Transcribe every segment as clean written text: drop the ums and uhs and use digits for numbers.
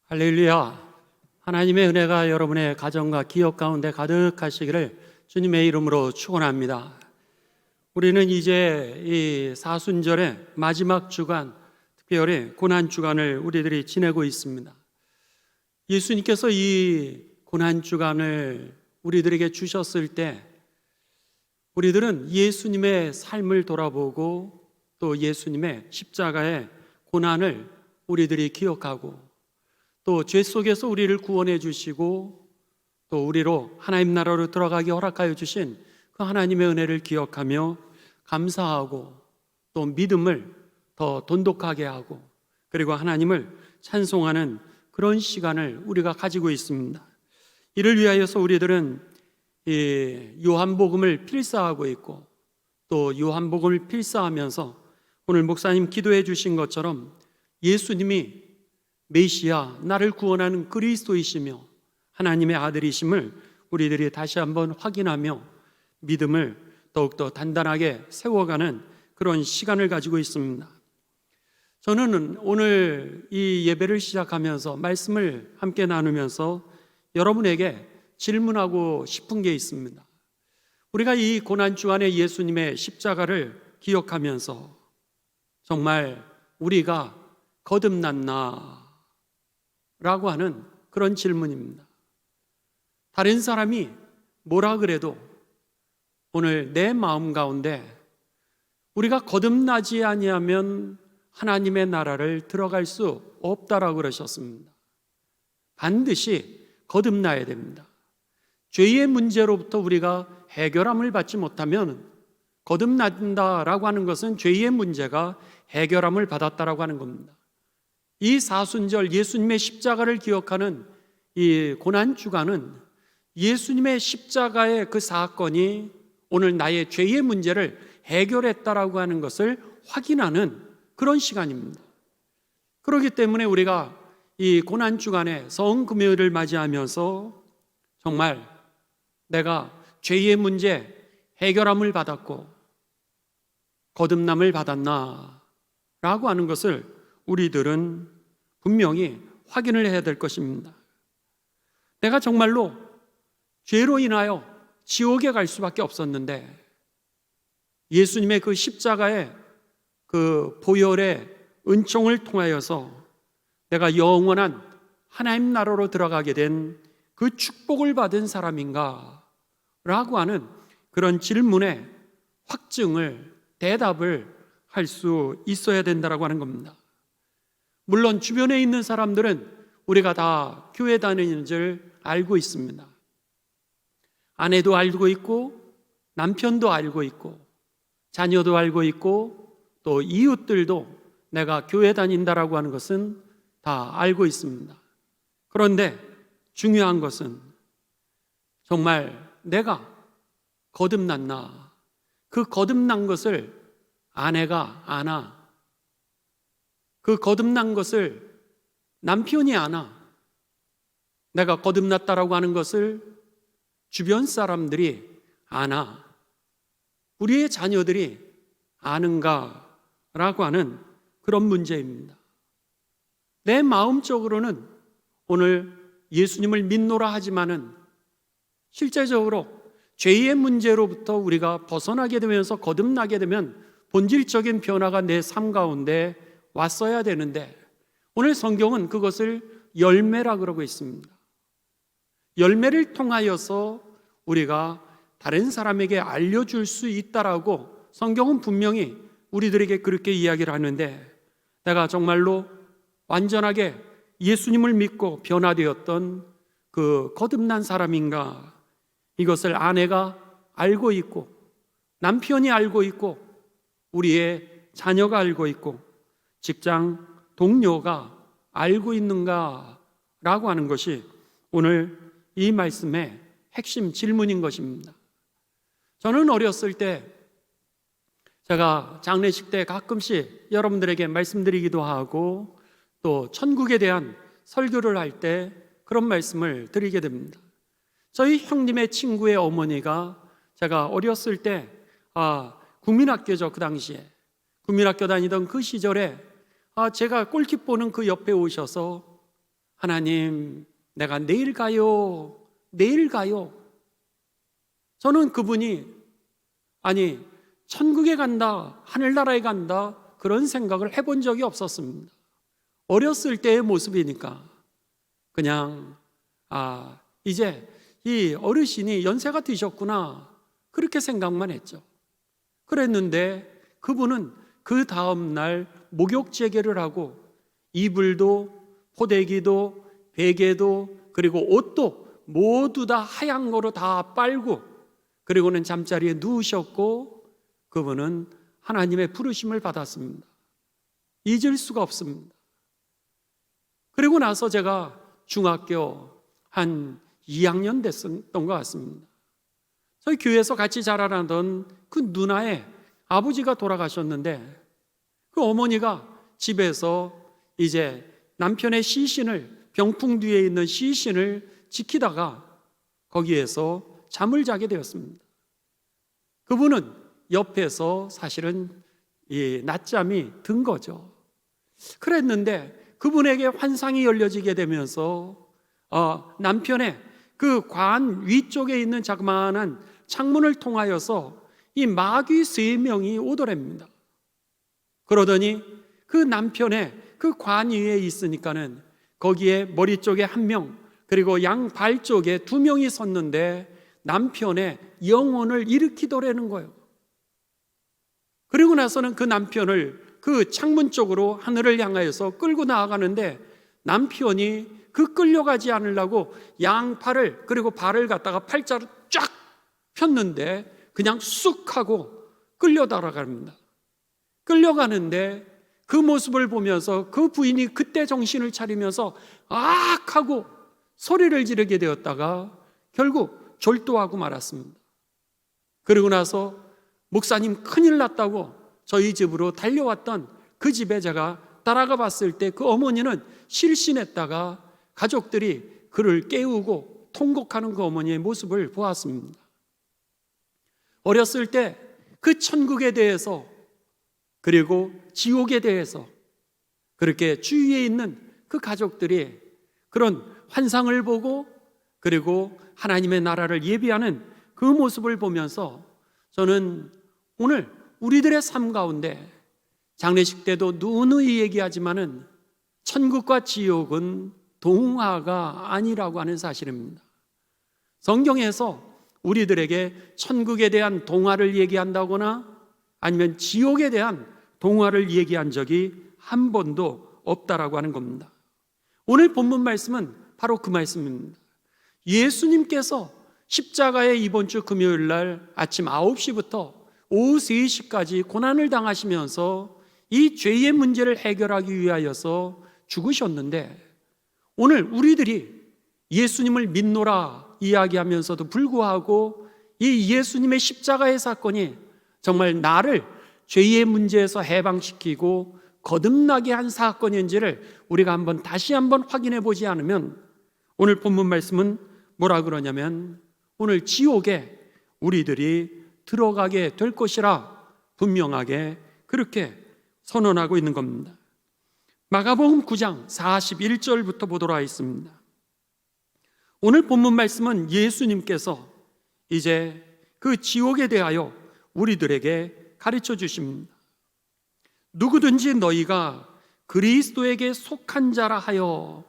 할렐루야. 하나님의 은혜가 여러분의 가정과 기업 가운데 가득하시기를 주님의 이름으로 축원합니다. 우리는 이제 이 사순절의 마지막 주간, 특별히 고난 주간을 우리들이 지내고 있습니다. 예수님께서 이 고난 주간을 우리들에게 주셨을 때 우리들은 예수님의 삶을 돌아보고 또 예수님의 십자가의 고난을 우리들이 기억하고 또 죄 속에서 우리를 구원해 주시고 또 우리로 하나님 나라로 들어가게 허락하여 주신 그 하나님의 은혜를 기억하며 감사하고 또 믿음을 더 돈독하게 하고 그리고 하나님을 찬송하는 그런 시간을 우리가 가지고 있습니다. 이를 위하여서 우리들은 이 요한복음을 필사하고 있고 또 요한복음을 필사하면서 오늘 목사님 기도해 주신 것처럼 예수님이 메시아, 나를 구원하는 그리스도이시며 하나님의 아들이심을 우리들이 다시 한번 확인하며 믿음을 더욱더 단단하게 세워가는 그런 시간을 가지고 있습니다. 저는 오늘 이 예배를 시작하면서 말씀을 함께 나누면서 여러분에게 질문하고 싶은 게 있습니다. 우리가 이 고난주간에 예수님의 십자가를 기억하면서 정말 우리가 거듭났나? 라고 하는 그런 질문입니다. 다른 사람이 뭐라 그래도 오늘 내 마음 가운데 우리가 거듭나지 아니하면 하나님의 나라를 들어갈 수 없다라고 그러셨습니다. 반드시 거듭나야 됩니다. 죄의 문제로부터 우리가 해결함을 받지 못하면 거듭난다라고 하는 것은 죄의 문제가 해결함을 받았다라고 하는 겁니다. 이 사순절 예수님의 십자가를 기억하는 이 고난주간은 예수님의 십자가의 그 사건이 오늘 나의 죄의 문제를 해결했다라고 하는 것을 확인하는 그런 시간입니다. 그렇기 때문에 우리가 이 고난주간에 성금요일을 맞이하면서 정말 내가 죄의 문제 해결함을 받았고 거듭남을 받았나 라고 하는 것을 우리들은 분명히 확인을 해야 될 것입니다. 내가 정말로 죄로 인하여 지옥에 갈 수밖에 없었는데 예수님의 그 십자가의 그 보혈의 은총을 통하여서 내가 영원한 하나님 나라로 들어가게 된 그 축복을 받은 사람인가? 라고 하는 그런 질문에 확증을, 대답을 할 수 있어야 된다라고 하는 겁니다. 물론 주변에 있는 사람들은 우리가 다 교회 다니는 줄 알고 있습니다. 아내도 알고 있고 남편도 알고 있고 자녀도 알고 있고 또 이웃들도 내가 교회 다닌다라고 하는 것은 다 알고 있습니다. 그런데 중요한 것은 정말 내가 거듭났나? 그 거듭난 것을 아내가 아나? 그 거듭난 것을 남편이 아나? 내가 거듭났다라고 하는 것을 주변 사람들이 아나? 우리의 자녀들이 아는가? 라고 하는 그런 문제입니다. 내 마음적으로는 오늘 예수님을 믿노라 하지만은 실제적으로 죄의 문제로부터 우리가 벗어나게 되면서 거듭나게 되면 본질적인 변화가 내 삶 가운데 왔어야 되는데 오늘 성경은 그것을 열매라 그러고 있습니다. 열매를 통하여서 우리가 다른 사람에게 알려줄 수 있다라고 성경은 분명히 우리들에게 그렇게 이야기를 하는데 내가 정말로 완전하게 예수님을 믿고 변화되었던 그 거듭난 사람인가? 이것을 아내가 알고 있고 남편이 알고 있고 우리의 자녀가 알고 있고 직장 동료가 알고 있는가? 라고 하는 것이 오늘 이 말씀의 핵심 질문인 것입니다. 저는 어렸을 때 제가 장례식 때 가끔씩 여러분들에게 말씀드리기도 하고 또 천국에 대한 설교를 할 때 그런 말씀을 드리게 됩니다. 저희 형님의 친구의 어머니가 제가 어렸을 때 국민학교죠. 그 당시에 국민학교 다니던 그 시절에 제가 골키 보는 그 옆에 오셔서 하나님, 내가 내일 가요. 내일 가요. 저는 그분이 천국에 간다, 하늘나라에 간다, 그런 생각을 해본 적이 없었습니다. 어렸을 때의 모습이니까 그냥 이제 이 어르신이 연세가 드셨구나, 그렇게 생각만 했죠. 그랬는데 그분은 그 다음날 목욕 재개를 하고 이불도 포대기도 베개도 그리고 옷도 모두 다 하얀 거로 다 빨고 그리고는 잠자리에 누우셨고 그분은 하나님의 부르심을 받았습니다. 잊을 수가 없습니다. 그리고 나서 제가 중학교 한 2학년 됐던 것 같습니다. 저희 교회에서 같이 자라나던 그 누나의 아버지가 돌아가셨는데 그 어머니가 집에서 이제 남편의 시신을, 병풍 뒤에 있는 시신을 지키다가 거기에서 잠을 자게 되었습니다. 그분은 옆에서 사실은 이 낮잠이 든 거죠. 그랬는데 그분에게 환상이 열려지게 되면서 남편의 그 관 위쪽에 있는 자그마한 창문을 통하여서 이 마귀 3명이 오더랍니다. 그러더니 그 남편의 그 관 위에 있으니까는 거기에 머리 쪽에 1명 그리고 양발 쪽에 2명이 섰는데 남편의 영혼을 일으키더라는 거예요. 그리고 나서는 그 남편을 그 창문 쪽으로 하늘을 향하여서 끌고 나아가는데 남편이 그 끌려가지 않으려고 양팔을 그리고 발을 갖다가 팔자로 쫙 폈는데 그냥 쑥 하고 끌려 따라갑니다. 끌려가는데 그 모습을 보면서 그 부인이 그때 정신을 차리면서 악 하고 소리를 지르게 되었다가 결국 졸도하고 말았습니다. 그리고 나서 목사님 큰일 났다고 저희 집으로 달려왔던 그 집에 제가 따라가 봤을 때 그 어머니는 실신했다가 가족들이 그를 깨우고 통곡하는 그 어머니의 모습을 보았습니다. 어렸을 때 그 천국에 대해서 그리고 지옥에 대해서 그렇게 주위에 있는 그 가족들이 그런 환상을 보고 그리고 하나님의 나라를 예비하는 그 모습을 보면서 저는 오늘 우리들의 삶 가운데 장례식 때도 누누이 얘기하지만은 천국과 지옥은 동화가 아니라고 하는 사실입니다. 성경에서 우리들에게 천국에 대한 동화를 얘기한다거나 아니면 지옥에 대한 동화를 얘기한 적이 한 번도 없다라고 하는 겁니다. 오늘 본문 말씀은 바로 그 말씀입니다. 예수님께서 십자가에 이번 주 금요일 날 아침 9시부터 오후 3시까지 고난을 당하시면서 이 죄의 문제를 해결하기 위하여서 죽으셨는데 오늘 우리들이 예수님을 믿노라 이야기하면서도 불구하고 이 예수님의 십자가의 사건이 정말 나를 죄의 문제에서 해방시키고 거듭나게 한 사건인지를 우리가 다시 한번 확인해 보지 않으면 오늘 본문 말씀은 뭐라 그러냐면 오늘 지옥에 우리들이 들어가게 될 것이라 분명하게 그렇게 선언하고 있는 겁니다. 마가복음 9장 41절부터 보도록 하겠습니다. 오늘 본문 말씀은 예수님께서 이제 그 지옥에 대하여 우리들에게 가르쳐 주십니다. 누구든지 너희가 그리스도에게 속한 자라 하여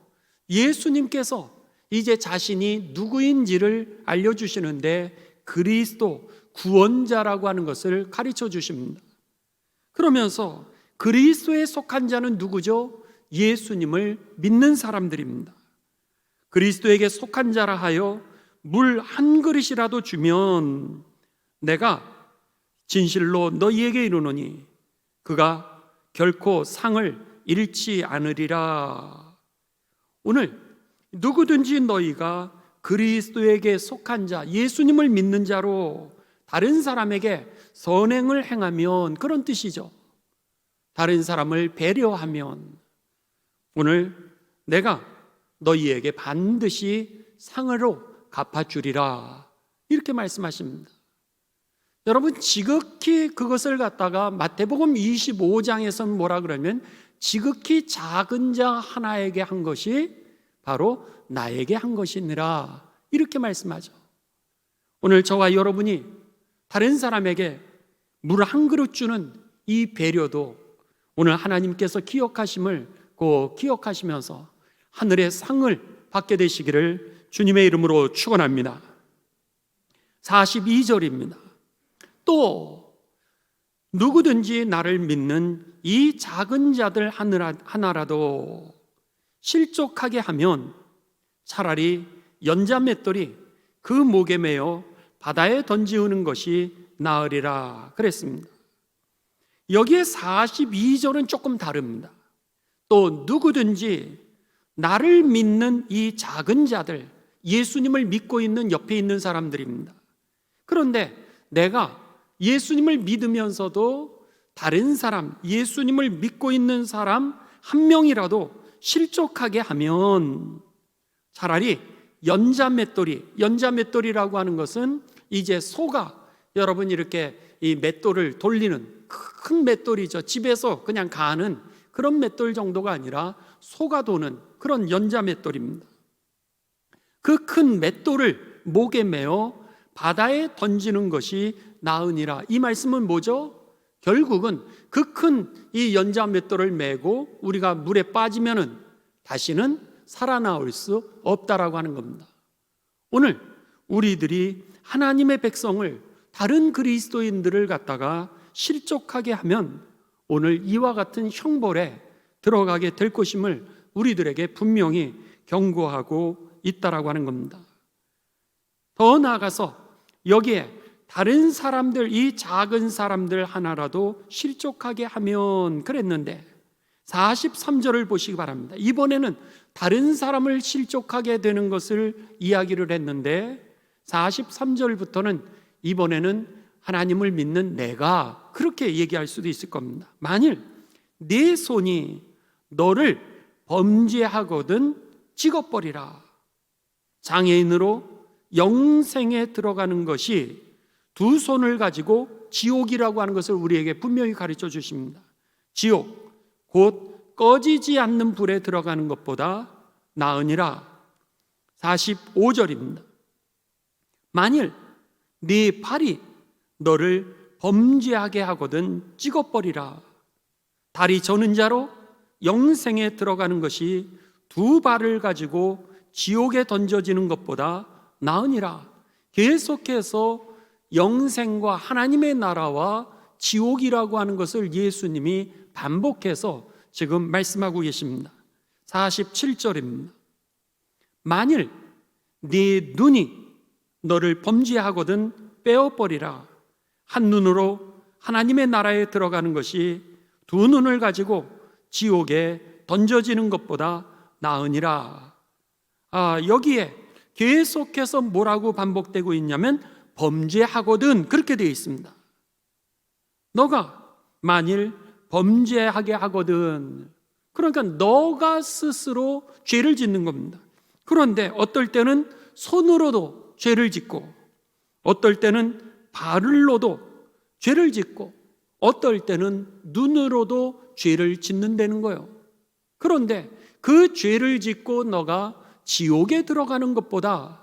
예수님께서 이제 자신이 누구인지를 알려주시는데 그리스도 구원자라고 하는 것을 가르쳐 주십니다. 그러면서 그리스도에 속한 자는 누구죠? 예수님을 믿는 사람들입니다. 그리스도에게 속한 자라 하여 물 한 그릇이라도 주면 내가 진실로 너희에게 이르노니 그가 결코 상을 잃지 않으리라. 오늘 누구든지 너희가 그리스도에게 속한 자, 예수님을 믿는 자로 다른 사람에게 선행을 행하면 그런 뜻이죠. 다른 사람을 배려하면 오늘 내가 너희에게 반드시 상으로 갚아주리라 이렇게 말씀하십니다. 여러분 지극히 그것을 갖다가 마태복음 25장에서는 뭐라 그러면 지극히 작은 자 하나에게 한 것이 바로 나에게 한 것이니라, 이렇게 말씀하죠. 오늘 저와 여러분이 다른 사람에게 물 한 그릇 주는 이 배려도 오늘 하나님께서 기억하심을 꼭 기억하시면서 하늘의 상을 받게 되시기를 주님의 이름으로 축원합니다. 42절입니다. 또 누구든지 나를 믿는 이 작은 자들 하나라도 실족하게 하면 차라리 연자맷돌이 그 목에 매어 바다에 던지우는 것이 나으리라 그랬습니다. 여기에 42절은 조금 다릅니다. 또 누구든지 나를 믿는 이 작은 자들, 예수님을 믿고 있는 옆에 있는 사람들입니다. 그런데 내가 예수님을 믿으면서도 다른 사람, 예수님을 믿고 있는 사람 한 명이라도 실족하게 하면 차라리 연자맷돌이라고 하는 것은 이제 소가, 여러분 이렇게 이 맷돌을 돌리는 큰 맷돌이죠. 집에서 그냥 가는 그런 맷돌 정도가 아니라 소가 도는 그런 연자맷돌입니다. 그 큰 맷돌을 목에 매어 바다에 던지는 것이 나으니라. 이 말씀은 뭐죠? 결국은 그 큰 이 연자맷돌을 메고 우리가 물에 빠지면은 다시는 살아나올 수 없다라고 하는 겁니다. 오늘 우리들이 하나님의 백성을, 다른 그리스도인들을 갖다가 실족하게 하면 오늘 이와 같은 형벌에 들어가게 될 것임을 우리들에게 분명히 경고하고 있다라고 하는 겁니다. 더 나아가서 여기에 다른 사람들, 이 작은 사람들 하나라도 실족하게 하면 그랬는데 43절을 보시기 바랍니다. 이번에는 다른 사람을 실족하게 되는 것을 이야기를 했는데 43절부터는 이번에는 하나님을 믿는 내가 그렇게 얘기할 수도 있을 겁니다. 만일 네 손이 너를 범죄하거든 찍어버리라. 장애인으로 영생에 들어가는 것이 두 손을 가지고 지옥이라고 하는 것을 우리에게 분명히 가르쳐 주십니다. 지옥, 곧 꺼지지 않는 불에 들어가는 것보다 나으니라. 45절입니다. 만일 네 발이 너를 범죄하게 하거든 찍어버리라. 다리 저는 자로 영생에 들어가는 것이 두 발을 가지고 지옥에 던져지는 것보다 나으니라. 계속해서 영생과 하나님의 나라와 지옥이라고 하는 것을 예수님이 반복해서 지금 말씀하고 계십니다. 47절입니다. 만일 네 눈이 너를 범죄하거든 빼어버리라. 한 눈으로 하나님의 나라에 들어가는 것이 두 눈을 가지고 지옥에 던져지는 것보다 나으니라. 여기에 계속해서 뭐라고 반복되고 있냐면 범죄하거든, 그렇게 되어 있습니다. 너가 만일 범죄하게 하거든, 그러니까 너가 스스로 죄를 짓는 겁니다. 그런데 어떨 때는 손으로도 죄를 짓고, 어떨 때는 발로도 죄를 짓고, 어떨 때는 눈으로도 죄를 짓는다는 거예요. 그런데 그 죄를 짓고 너가 지옥에 들어가는 것보다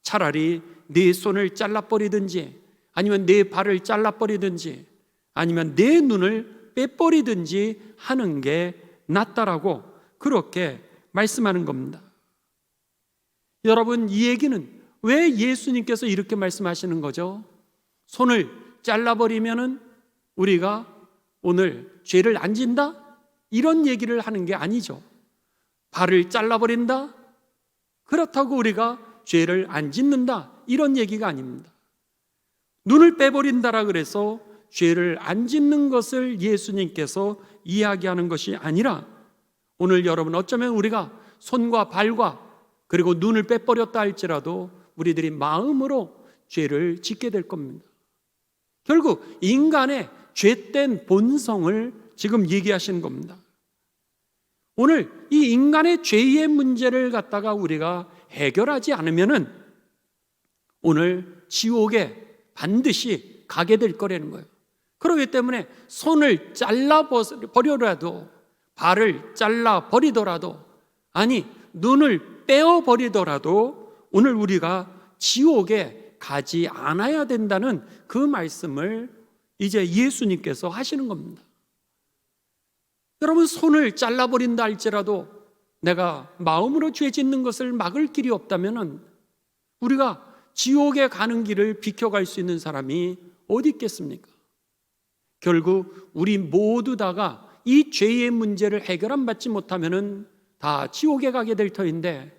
차라리 네 손을 잘라버리든지, 아니면 네 발을 잘라버리든지, 아니면 네 눈을 빼버리든지 하는 게 낫다라고 그렇게 말씀하는 겁니다. 여러분, 이 얘기는 왜 예수님께서 이렇게 말씀하시는 거죠? 손을 잘라버리면은 우리가 오늘 죄를 안 진다? 이런 얘기를 하는 게 아니죠. 발을 잘라버린다? 그렇다고 우리가 죄를 안 짓는다? 이런 얘기가 아닙니다. 눈을 빼버린다라 그래서 죄를 안 짓는 것을 예수님께서 이야기하는 것이 아니라, 오늘 여러분 어쩌면 우리가 손과 발과 그리고 눈을 빼버렸다 할지라도 우리들이 마음으로 죄를 짓게 될 겁니다. 결국 인간의 죄된 본성을 지금 얘기하시는 겁니다. 오늘 이 인간의 죄의 문제를 갖다가 우리가 해결하지 않으면은 오늘 지옥에 반드시 가게 될 거라는 거예요. 그렇기 때문에 손을 잘라버려라도, 발을 잘라버리더라도, 아니 눈을 빼어버리더라도 오늘 우리가 지옥에 가지 않아야 된다는 그 말씀을 이제 예수님께서 하시는 겁니다. 여러분, 손을 잘라버린다 할지라도 내가 마음으로 죄 짓는 것을 막을 길이 없다면 우리가 지옥에 가는 길을 비켜갈 수 있는 사람이 어디 있겠습니까? 결국 우리 모두 다가 이 죄의 문제를 해결 받지 못하면 다 지옥에 가게 될 터인데,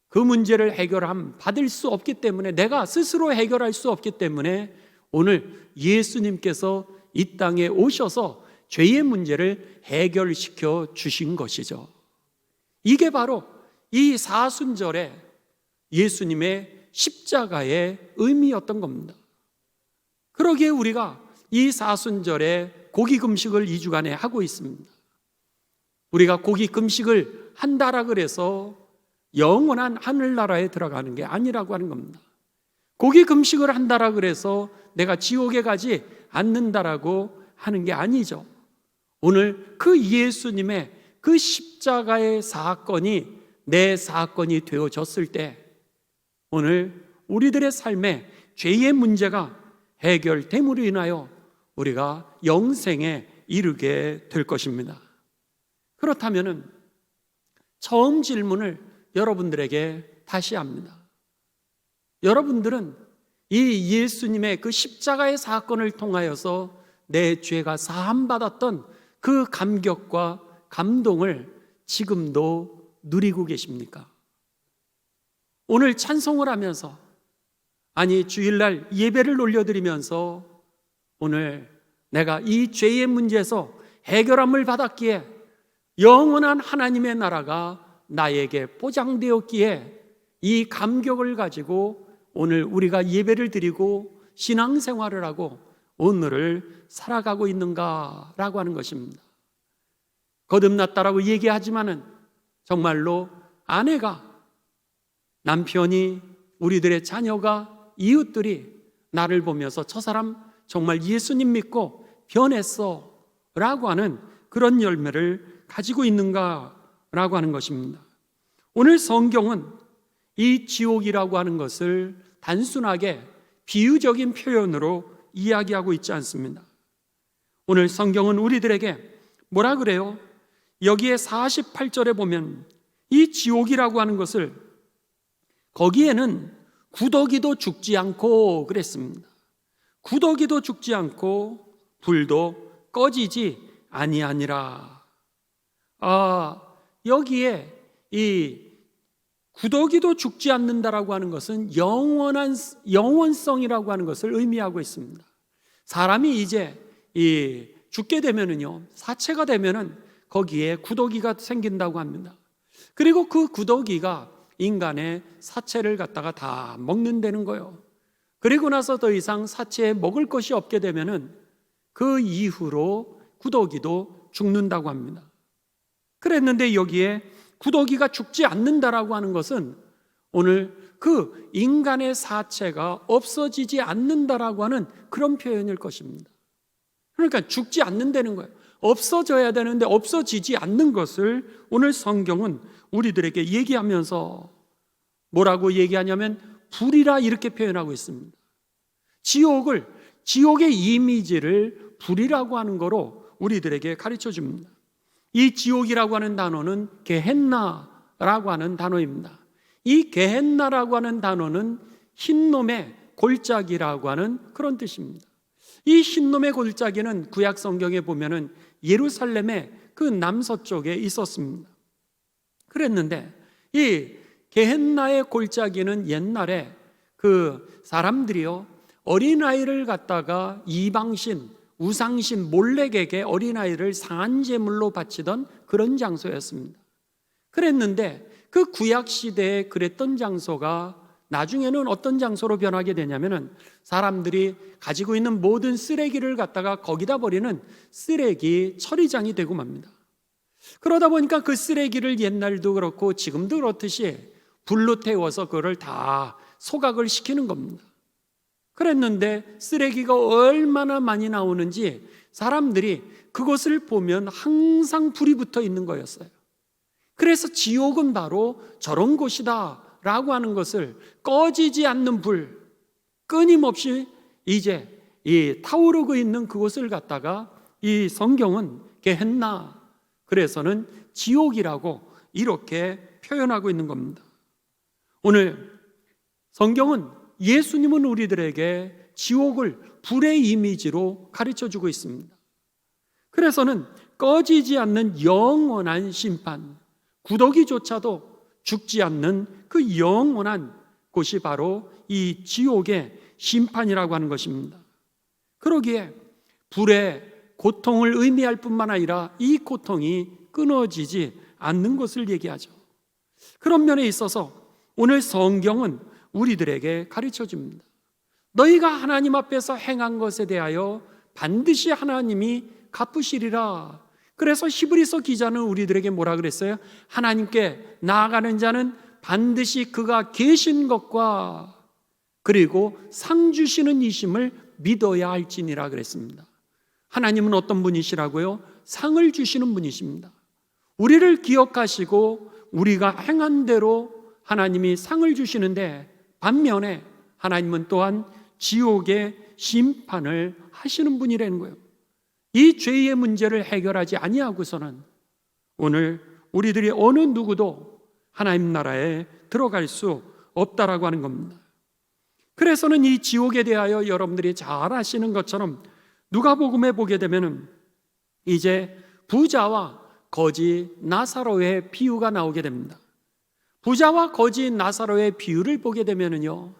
그 문제를 받을 수 없기 때문에, 내가 스스로 해결할 수 없기 때문에 오늘 예수님께서 이 땅에 오셔서 죄의 문제를 해결시켜 주신 것이죠. 이게 바로 이 사순절의 예수님의 십자가의 의미였던 겁니다. 그러기에 우리가 이 사순절에 고기 금식을 2주간에 하고 있습니다. 우리가 고기 금식을 한다라 그래서 영원한 하늘나라에 들어가는 게 아니라고 하는 겁니다. 고기 금식을 한다라 그래서 내가 지옥에 가지 않는다라고 하는 게 아니죠. 오늘 그 예수님의 그 십자가의 사건이 내 사건이 되어졌을 때 오늘 우리들의 삶에 죄의 문제가 해결됨으로 인하여 우리가 영생에 이르게 될 것입니다. 그렇다면 처음 질문을 여러분들에게 다시 합니다. 여러분들은 이 예수님의 그 십자가의 사건을 통하여서 내 죄가 사함받았던 그 감격과 감동을 지금도 누리고 계십니까? 오늘 찬송을 하면서, 아니 주일날 예배를 올려드리면서 오늘 내가 이 죄의 문제에서 해결함을 받았기에 영원한 하나님의 나라가 나에게 보장되었기에 이 감격을 가지고 오늘 우리가 예배를 드리고 신앙생활을 하고 오늘을 살아가고 있는가라고 하는 것입니다. 거듭났다라고 얘기하지만은 정말로 아내가, 남편이, 우리들의 자녀가, 이웃들이 나를 보면서 저 사람 정말 예수님 믿고 변했어 라고 하는 그런 열매를 가지고 있는가라고 하는 것입니다. 오늘 성경은 이 지옥이라고 하는 것을 단순하게 비유적인 표현으로 이야기하고 있지 않습니다. 오늘 성경은 우리들에게 뭐라 그래요? 여기에 48절에 보면 이 지옥이라고 하는 것을, 거기에는 구더기도 죽지 않고 그랬습니다. 구더기도 죽지 않고 불도 꺼지지 아니하니라. 여기에 이 구더기도 죽지 않는다라고 하는 것은 영원성이라고 하는 것을 의미하고 있습니다. 사람이 이제 죽게 되면은요, 사체가 되면은 거기에 구더기가 생긴다고 합니다. 그리고 그 구더기가 인간의 사체를 갖다가 다 먹는다는 거예요. 그리고 나서 더 이상 사체에 먹을 것이 없게 되면은 그 이후로 구더기도 죽는다고 합니다. 그랬는데 여기에 구더기가 죽지 않는다라고 하는 것은 오늘 그 인간의 사체가 없어지지 않는다라고 하는 그런 표현일 것입니다. 그러니까 죽지 않는다는 거예요. 없어져야 되는데 없어지지 않는 것을 오늘 성경은 우리들에게 얘기하면서 뭐라고 얘기하냐면 불이라 이렇게 표현하고 있습니다. 지옥의 이미지를 불이라고 하는 거로 우리들에게 가르쳐 줍니다. 이 지옥이라고 하는 단어는 게헨나라고 하는 단어입니다. 이 게헨나라고 하는 단어는 흰놈의 골짜기라고 하는 그런 뜻입니다. 이 흰놈의 골짜기는 구약 성경에 보면은 예루살렘의 그 남서쪽에 있었습니다. 그랬는데 이 게헨나의 골짜기는 옛날에 그 사람들이요, 어린아이를 갖다가 이방신, 우상신, 몰렉에게 어린아이를 상한 제물로 바치던 그런 장소였습니다. 그랬는데 그 구약시대에 그랬던 장소가 나중에는 어떤 장소로 변하게 되냐면은 사람들이 가지고 있는 모든 쓰레기를 갖다가 거기다 버리는 쓰레기 처리장이 되고 맙니다. 그러다 보니까 그 쓰레기를 옛날도 그렇고 지금도 그렇듯이 불로 태워서 그거를 다 소각을 시키는 겁니다. 그랬는데 쓰레기가 얼마나 많이 나오는지 사람들이 그것을 보면 항상 불이 붙어 있는 거였어요. 그래서 지옥은 바로 저런 곳이다 라고 하는 것을 꺼지지 않는 불, 끊임없이 이제 이 타오르고 있는 그곳을 갖다가 이 성경은 게헨나, 그래서는 지옥이라고 이렇게 표현하고 있는 겁니다. 오늘 성경은 예수님은 우리들에게 지옥을 불의 이미지로 가르쳐주고 있습니다. 그래서는 꺼지지 않는 영원한 심판, 구더기조차도 죽지 않는 그 영원한 곳이 바로 이 지옥의 심판이라고 하는 것입니다. 그러기에 불의 고통을 의미할 뿐만 아니라 이 고통이 끊어지지 않는 것을 얘기하죠. 그런 면에 있어서 오늘 성경은 우리들에게 가르쳐 줍니다. 너희가 하나님 앞에서 행한 것에 대하여 반드시 하나님이 갚으시리라. 그래서 히브리서 기자는 우리들에게 뭐라 그랬어요? 하나님께 나아가는 자는 반드시 그가 계신 것과 그리고 상 주시는 이심을 믿어야 할지니라 그랬습니다. 하나님은 어떤 분이시라고요? 상을 주시는 분이십니다. 우리를 기억하시고 우리가 행한 대로 하나님이 상을 주시는데, 반면에 하나님은 또한 지옥의 심판을 하시는 분이라는 거예요. 이 죄의 문제를 해결하지 아니하고서는 오늘 우리들이 어느 누구도 하나님 나라에 들어갈 수 없다라고 하는 겁니다. 그래서는 이 지옥에 대하여 여러분들이 잘 아시는 것처럼 누가복음에 보게 되면은 이제 부자와 거지 나사로의 비유가 나오게 됩니다. 부자와 거지 나사로의 비유를 보게 되면은요,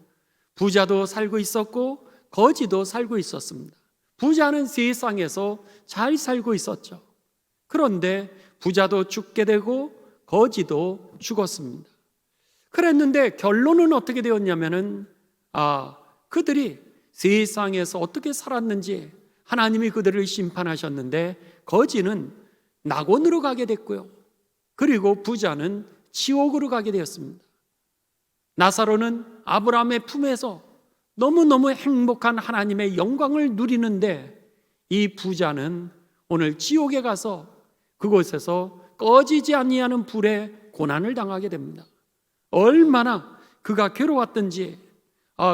부자도 살고 있었고 거지도 살고 있었습니다. 부자는 세상에서 잘 살고 있었죠. 그런데 부자도 죽게 되고 거지도 죽었습니다. 그랬는데 결론은 어떻게 되었냐면은 그들이 세상에서 어떻게 살았는지 하나님이 그들을 심판하셨는데 거지는 낙원으로 가게 됐고요. 그리고 부자는 지옥으로 가게 되었습니다. 나사로는 아브라함의 품에서 너무너무 행복한 하나님의 영광을 누리는데 이 부자는 오늘 지옥에 가서 그곳에서 꺼지지 아니하는 불의 고난을 당하게 됩니다. 얼마나 그가 괴로웠던지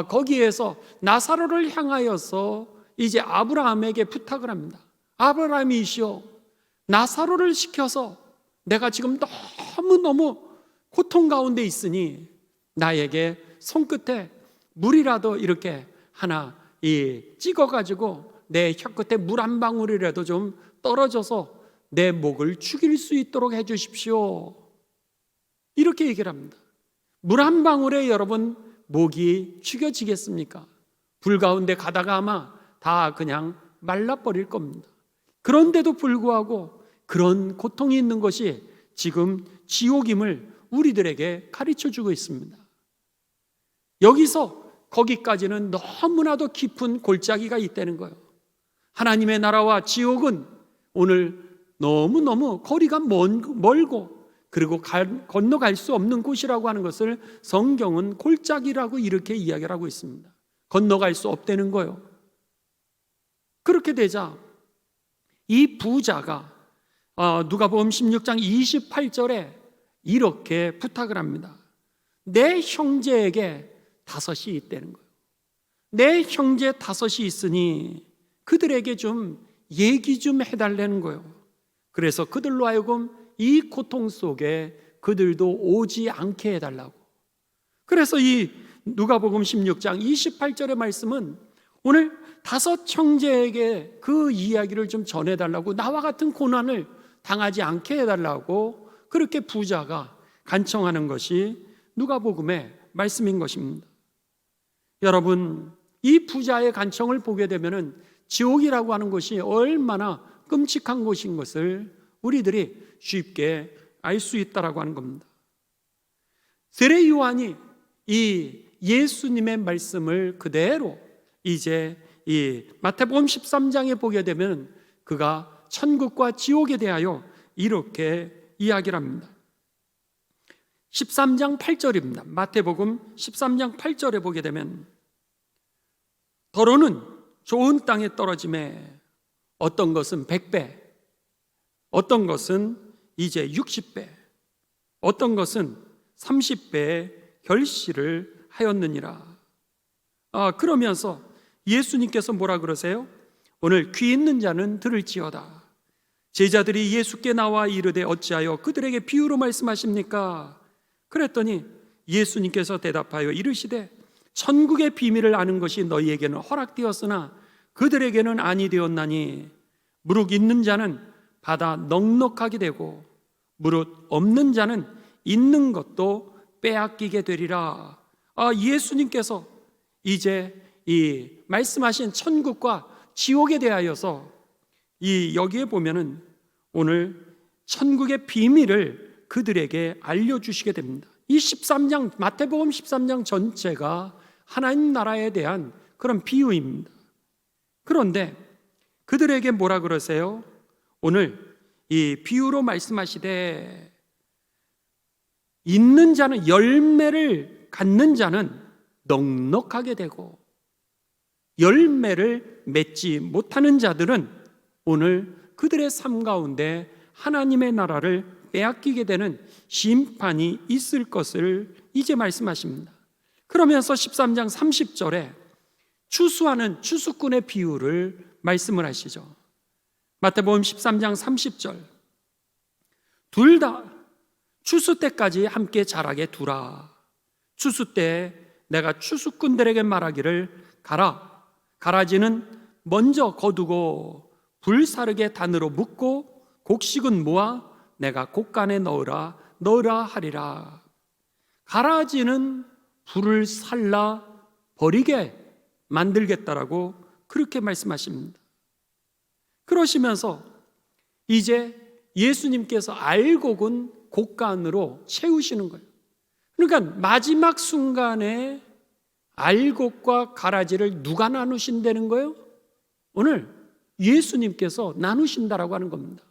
거기에서 나사로를 향하여서 이제 아브라함에게 부탁을 합니다. 아브라함이시여, 나사로를 시켜서 내가 지금 너무너무 고통 가운데 있으니 나에게 손끝에 물이라도 이렇게 하나 찍어가지고 내 혀끝에 물 한 방울이라도 좀 떨어져서 내 목을 죽일 수 있도록 해주십시오. 이렇게 얘기를 합니다. 물 한 방울에 여러분 목이 죽여지겠습니까? 불 가운데 가다가 아마 다 그냥 말라버릴 겁니다. 그런데도 불구하고 그런 고통이 있는 것이 지금 지옥임을 우리들에게 가르쳐주고 있습니다. 여기서 거기까지는 너무나도 깊은 골짜기가 있다는 거예요. 하나님의 나라와 지옥은 오늘 너무너무 거리가 멀고 그리고 건너갈 수 없는 곳이라고 하는 것을 성경은 골짜기라고 이렇게 이야기를 하고 있습니다. 건너갈 수 없다는 거예요. 그렇게 되자 이 부자가 누가복음 16장 28절에 이렇게 부탁을 합니다. 내 형제에게 5이 있다는 거예요. 내 형제 5이 있으니 그들에게 좀 얘기 좀 해달라는 거예요. 그래서 그들로 하여금 이 고통 속에 그들도 오지 않게 해달라고. 그래서 이 누가복음 16장 28절의 말씀은 오늘 5 형제에게 그 이야기를 좀 전해달라고, 나와 같은 고난을 당하지 않게 해달라고 그렇게 부자가 간청하는 것이 누가복음의 말씀인 것입니다. 여러분, 이 부자의 간청을 보게 되면은 지옥이라고 하는 것이 얼마나 끔찍한 곳인 것을 우리들이 쉽게 알 수 있다라고 하는 겁니다. 세례 요한이 이 예수님의 말씀을 그대로 이제 이 마태복음 13장에 보게 되면 그가 천국과 지옥에 대하여 이렇게 이야기를 합니다. 13장 8절입니다. 마태복음 13장 8절에 보게 되면 더러는 좋은 땅에 떨어짐에 어떤 것은 100배, 어떤 것은 이제 60배, 어떤 것은 30배의 결실을 하였느니라. 그러면서 예수님께서 뭐라 그러세요? 오늘 귀 있는 자는 들을지어다. 제자들이 예수께 나와 이르되 어찌하여 그들에게 비유로 말씀하십니까? 그랬더니 예수님께서 대답하여 이르시되 천국의 비밀을 아는 것이 너희에게는 허락되었으나 그들에게는 아니 되었나니 무릇 있는 자는 받아 넉넉하게 되고 무릇 없는 자는 있는 것도 빼앗기게 되리라. 예수님께서 이제 이 말씀하신 천국과 지옥에 대하여서 여기에 보면은 오늘 천국의 비밀을 그들에게 알려주시게 됩니다. 이 13장, 마태복음 13장 전체가 하나님 나라에 대한 그런 비유입니다. 그런데 그들에게 뭐라 그러세요? 오늘 이 비유로 말씀하시되 있는 자는, 열매를 갖는 자는 넉넉하게 되고 열매를 맺지 못하는 자들은 오늘 그들의 삶 가운데 하나님의 나라를 빼앗기게 되는 심판이 있을 것을 이제 말씀하십니다. 그러면서 13장 30절에 추수하는 추수꾼의 비유를 말씀을 하시죠. 마태복음 13장 30절, 둘 다 추수 때까지 함께 자라게 두라. 추수 때 내가 추수꾼들에게 말하기를 가라. 가라지는 먼저 거두고 불사르게 단으로 묶고 곡식은 모아 내가 곡간에 넣으라 하리라. 가라지는 불을 살라 버리게 만들겠다라고 그렇게 말씀하십니다. 그러시면서 이제 예수님께서 알곡은 곡간으로 채우시는 거예요. 그러니까 마지막 순간에 알곡과 가라지를 누가 나누신다는 거예요? 오늘 예수님께서 나누신다라고 하는 겁니다.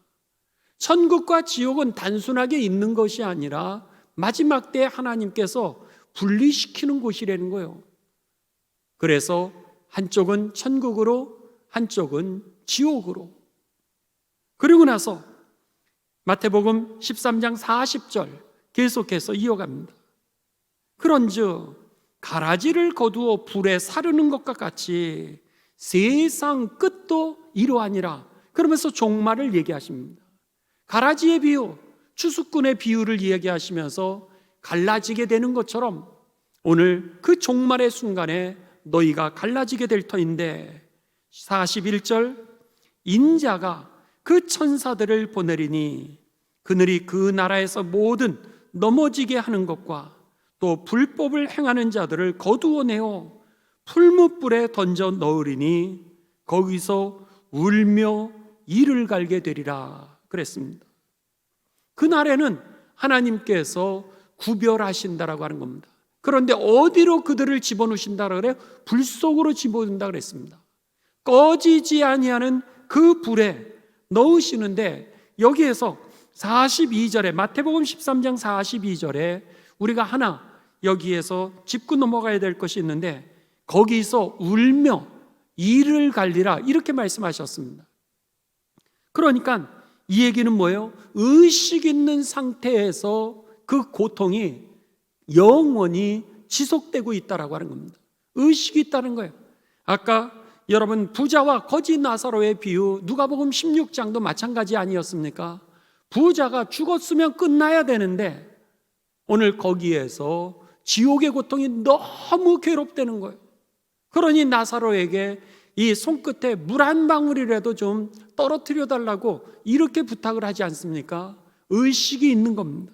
천국과 지옥은 단순하게 있는 것이 아니라 마지막 때 하나님께서 분리시키는 곳이라는 거예요. 그래서 한쪽은 천국으로, 한쪽은 지옥으로. 그리고 나서 마태복음 13장 40절 계속해서 이어갑니다. 그런즉 가라지를 거두어 불에 사르는 것과 같이 세상 끝도 이러하니라. 그러면서 종말을 얘기하십니다. 가라지의 비유, 추수꾼의 비유를 얘기하시면서 갈라지게 되는 것처럼 오늘 그 종말의 순간에 너희가 갈라지게 될 터인데 41절, 인자가 그 천사들을 보내리니 그들이 그 나라에서 모든 넘어지게 하는 것과 또 불법을 행하는 자들을 거두어내어 풀무불에 던져 넣으리니 거기서 울며 이를 갈게 되리라 그랬습니다. 그날에는 하나님께서 구별하신다라고 하는 겁니다. 그런데 어디로 그들을 집어넣으신다라고 그래요? 불 속으로 집어넣는다 그랬습니다. 꺼지지 아니하는 그 불에 넣으시는데 여기에서 42절에 마태복음 13장 42절에 우리가 하나 여기에서 짚고 넘어가야 될 것이 있는데 거기서 울며 이를 갈리라 이렇게 말씀하셨습니다. 그러니까 이 얘기는 뭐예요? 의식 있는 상태에서 그 고통이 영원히 지속되고 있다라고 하는 겁니다. 의식이 있다는 거예요. 아까 여러분 부자와 거지 나사로의 비유 누가복음 16장도 마찬가지 아니었습니까? 부자가 죽었으면 끝나야 되는데 오늘 거기에서 지옥의 고통이 너무 괴롭다는 거예요. 그러니 나사로에게 이 손끝에 물 한 방울이라도 좀 떨어뜨려 달라고 이렇게 부탁을 하지 않습니까? 의식이 있는 겁니다.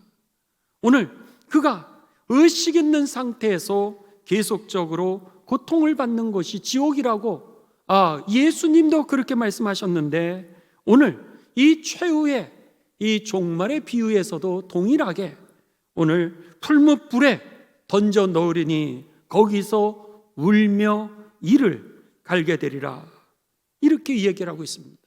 오늘 그가 의식 있는 상태에서 계속적으로 고통을 받는 것이 지옥이라고 예수님도 그렇게 말씀하셨는데 오늘 이 최후의 이 종말의 비유에서도 동일하게 오늘 풀무불에 던져 넣으리니 거기서 울며 이를 갈게 되리라 이렇게 얘기를 하고 있습니다.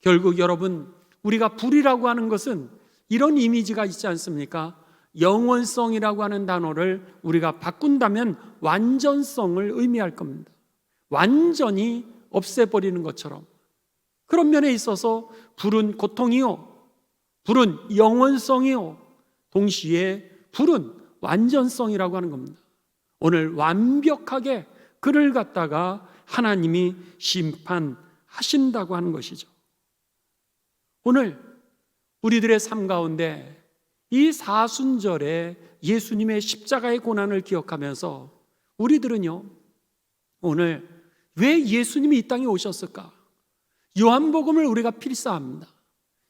결국 여러분 우리가 불이라고 하는 것은 이런 이미지가 있지 않습니까? 영원성이라고 하는 단어를 우리가 바꾼다면 완전성을 의미할 겁니다. 완전히 없애버리는 것처럼 그런 면에 있어서 불은 고통이요, 불은 영원성이요, 동시에 불은 완전성이라고 하는 겁니다. 오늘 완벽하게 그를 갖다가 하나님이 심판하신다고 하는 것이죠. 오늘 우리들의 삶 가운데 이 사순절에 예수님의 십자가의 고난을 기억하면서 우리들은요, 오늘 왜 예수님이 이 땅에 오셨을까? 요한복음을 우리가 필사합니다.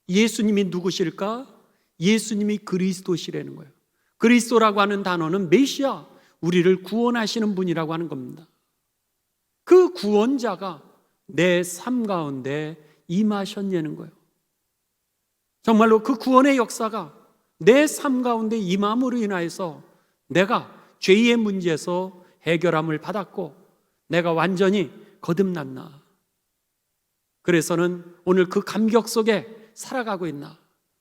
예수님이 누구실까? 예수님이 그리스도시라는 거예요. 그리스도라고 하는 단어는 메시아, 우리를 구원하시는 분이라고 하는 겁니다. 그 구원자가 내 삶 가운데 임하셨냐는 거예요. 정말로 그 구원의 역사가 내 삶 가운데 임함으로 인하여서 내가 죄의 문제에서 해결함을 받았고 내가 완전히 거듭났나? 그래서는 오늘 그 감격 속에 살아가고 있나?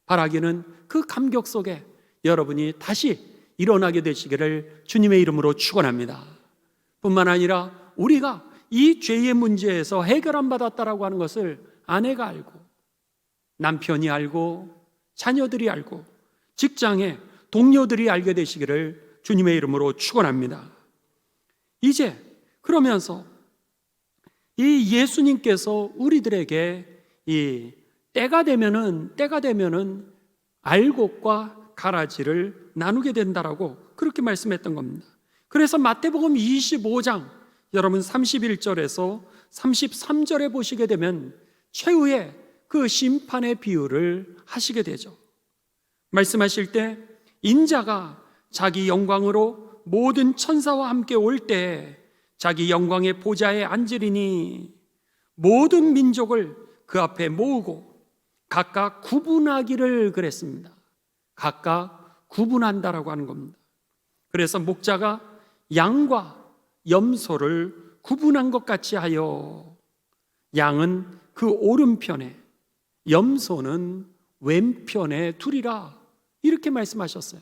바라기는 그 감격 속에 여러분이 다시 일어나게 되시기를 주님의 이름으로 축원합니다. 뿐만 아니라 우리가 이 죄의 문제에서 해결함 받았다라고 하는 것을 아내가 알고 남편이 알고 자녀들이 알고 직장의 동료들이 알게 되시기를 주님의 이름으로 축원합니다. 이제 그러면서 이 예수님께서 우리들에게 이 때가 되면은 알곡과 가라지를 나누게 된다라고 그렇게 말씀했던 겁니다. 그래서 마태복음 25장 여러분 31절에서 33절에 보시게 되면 최후의 그 심판의 비유를 하시게 되죠. 말씀하실 때 인자가 자기 영광으로 모든 천사와 함께 올 때 자기 영광의 보좌에 앉으리니 모든 민족을 그 앞에 모으고 각각 구분하기를 그랬습니다. 각각 구분한다라고 하는 겁니다. 그래서 목자가 양과 염소를 구분한 것 같이 하여 양은 그 오른편에 염소는 왼편에 두리라 이렇게 말씀하셨어요.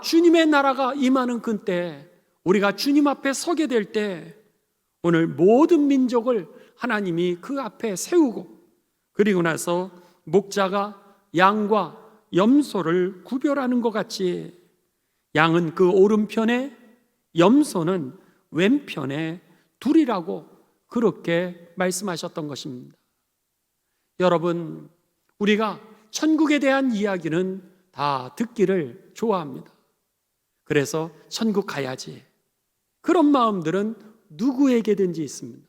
주님의 나라가 임하는 그때 우리가 주님 앞에 서게 될 때 오늘 모든 민족을 하나님이 그 앞에 세우고 그리고 나서 목자가 양과 염소를 구별하는 것 같이 양은 그 오른편에 염소는 왼편에 두리라고 그렇게 말씀하셨던 것입니다. 여러분, 우리가 천국에 대한 이야기는 다 듣기를 좋아합니다. 그래서 천국 가야지 그런 마음들은 누구에게든지 있습니다.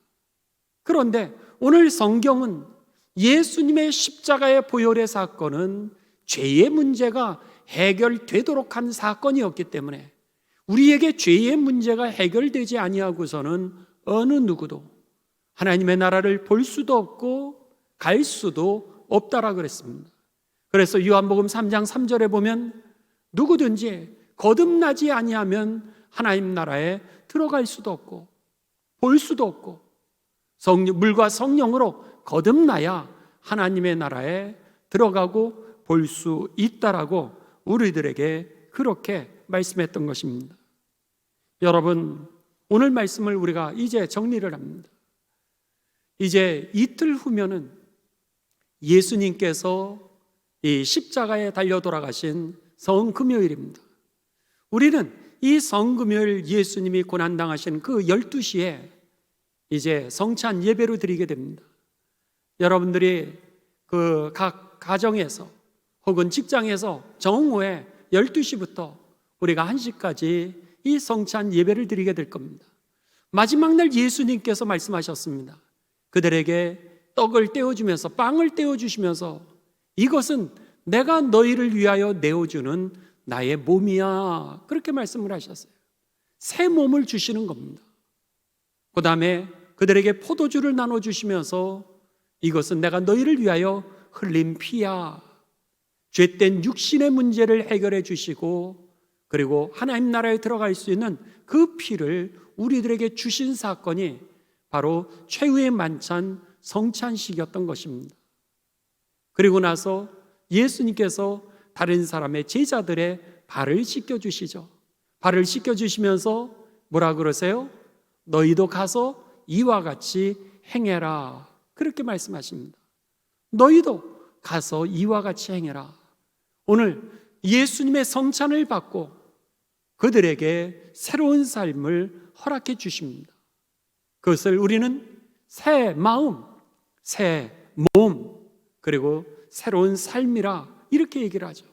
그런데 오늘 성경은 예수님의 십자가의 보혈의 사건은 죄의 문제가 해결되도록 한 사건이었기 때문에 우리에게 죄의 문제가 해결되지 아니하고서는 어느 누구도 하나님의 나라를 볼 수도 없고 갈 수도 없다라 그랬습니다. 그래서 요한복음 3장 3절에 보면 누구든지 거듭나지 아니하면 하나님 나라에 들어갈 수도 없고 볼 수도 없고 물과 성령으로 거듭나야 하나님의 나라에 들어가고 볼 수 있다라고 우리들에게 그렇게 말씀했던 것입니다. 여러분, 오늘 말씀을 우리가 이제 정리를 합니다. 이제 이틀 후면은 예수님께서 이 십자가에 달려 돌아가신 성금요일입니다. 우리는 이 성금요일 예수님이 고난당하신 그 12시에 이제 성찬 예배로 드리게 됩니다. 여러분들이 그 각 가정에서 혹은 직장에서 정오에 12시부터 우리가 1시까지 이 성찬 예배를 드리게 될 겁니다. 마지막 날 예수님께서 말씀하셨습니다. 그들에게 떡을 떼어주면서 빵을 떼어주시면서 이것은 내가 너희를 위하여 내어주는 나의 몸이야 그렇게 말씀을 하셨어요. 새 몸을 주시는 겁니다. 그 다음에 그들에게 포도주를 나눠주시면서 이것은 내가 너희를 위하여 흘린 피야. 죄된 육신의 문제를 해결해 주시고 그리고 하나님 나라에 들어갈 수 있는 그 피를 우리들에게 주신 사건이 바로 최후의 만찬 성찬식이었던 것입니다. 그리고 나서 예수님께서 다른 사람의 제자들의 발을 씻겨주시죠. 발을 씻겨주시면서 뭐라 그러세요? 너희도 가서 이와 같이 행해라 그렇게 말씀하십니다. 너희도 가서 이와 같이 행해라. 오늘 예수님의 성찬을 받고 그들에게 새로운 삶을 허락해 주십니다. 그것을 우리는 새 마음, 새 몸, 그리고 새로운 삶이라 이렇게 얘기를 하죠.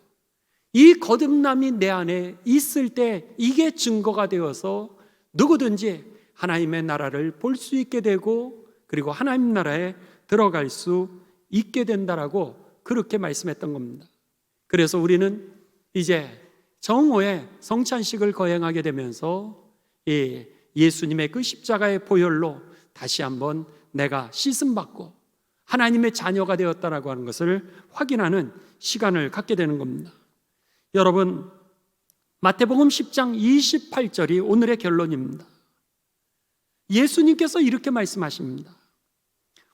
이 거듭남이 내 안에 있을 때 이게 증거가 되어서 누구든지 하나님의 나라를 볼 수 있게 되고 그리고 하나님 나라에 들어갈 수 있게 된다라고 그렇게 말씀했던 겁니다. 그래서 우리는 이제 정오에 성찬식을 거행하게 되면서 예수님의 그 십자가의 보혈로 다시 한번 내가 씻음받고 하나님의 자녀가 되었다라고 하는 것을 확인하는 시간을 갖게 되는 겁니다. 여러분, 마태복음 10장 28절이 오늘의 결론입니다. 예수님께서 이렇게 말씀하십니다.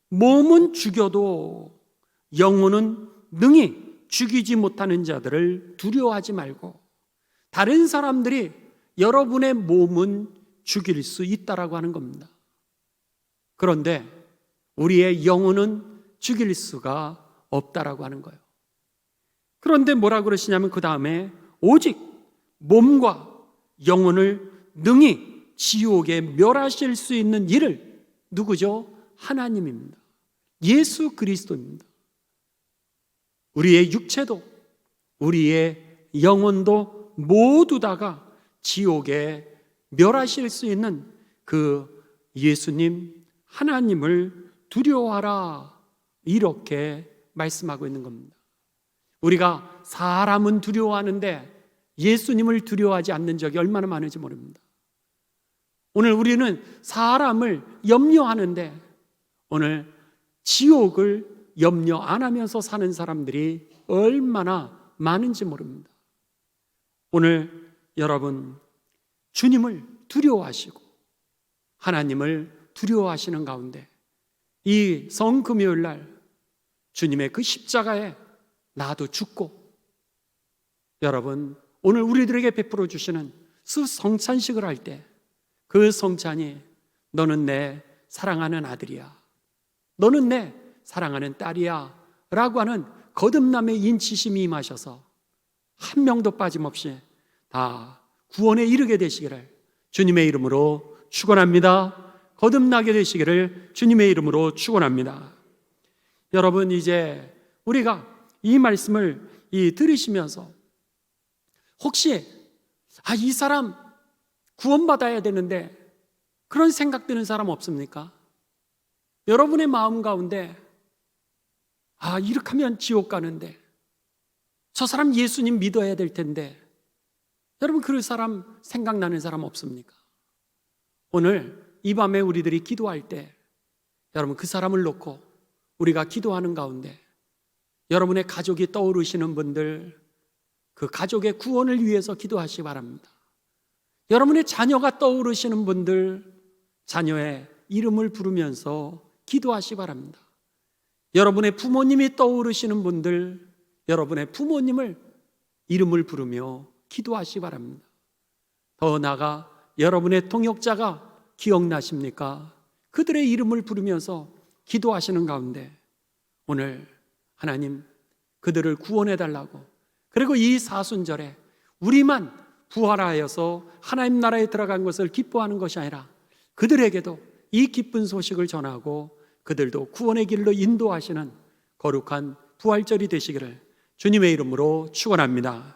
몸은 죽여도 영혼은 능히 죽이지 못하는 자들을 두려워하지 말고, 다른 사람들이 여러분의 몸은 죽일 수 있다라고 하는 겁니다. 그런데 우리의 영혼은 죽일 수가 없다라고 하는 거예요. 그런데 뭐라고 그러시냐면 그 다음에 오직 몸과 영혼을 능히 지옥에 멸하실 수 있는 이를 누구죠? 하나님입니다. 예수 그리스도입니다. 우리의 육체도 우리의 영혼도 모두 다가 지옥에 멸하실 수 있는 그 예수님 하나님을 두려워하라, 이렇게 말씀하고 있는 겁니다. 우리가 사람은 두려워하는데 예수님을 두려워하지 않는 적이 얼마나 많은지 모릅니다. 오늘 우리는 사람을 염려하는데 오늘 지옥을 염려 안 하면서 사는 사람들이 얼마나 많은지 모릅니다. 오늘 여러분, 주님을 두려워하시고 하나님을 두려워하시는 가운데 이 성금요일 날 주님의 그 십자가에 나도 죽고, 여러분 오늘 우리들에게 베풀어 주시는 그 성찬식을 할 때 그 성찬이 너는 내 사랑하는 아들이야, 너는 내 사랑하는 딸이야 라고 하는 거듭남의 인치심이 임하셔서 한 명도 빠짐없이 다 구원에 이르게 되시기를 주님의 이름으로 축원합니다. 거듭나게 되시기를 주님의 이름으로 축원합니다. 여러분, 이제 우리가 이 말씀을 들으시면서 혹시 이 사람 구원받아야 되는데 그런 생각 드는 사람 없습니까? 여러분의 마음 가운데 이렇게 하면 지옥 가는데, 저 사람 예수님 믿어야 될 텐데, 여러분 그럴 사람 생각나는 사람 없습니까? 오늘 이 밤에 우리들이 기도할 때 여러분 그 사람을 놓고 우리가 기도하는 가운데 여러분의 가족이 떠오르시는 분들, 그 가족의 구원을 위해서 기도하시기 바랍니다. 여러분의 자녀가 떠오르시는 분들, 자녀의 이름을 부르면서 기도하시기 바랍니다. 여러분의 부모님이 떠오르시는 분들, 여러분의 부모님을 이름을 부르며 기도하시기 바랍니다. 더 나아가 여러분의 동역자가 기억나십니까? 그들의 이름을 부르면서 기도하시는 가운데 오늘 하나님 그들을 구원해 달라고, 그리고 이 사순절에 우리만 부활하여서 하나님 나라에 들어간 것을 기뻐하는 것이 아니라 그들에게도 이 기쁜 소식을 전하고 그들도 구원의 길로 인도하시는 거룩한 부활절이 되시기를 주님의 이름으로 축원합니다.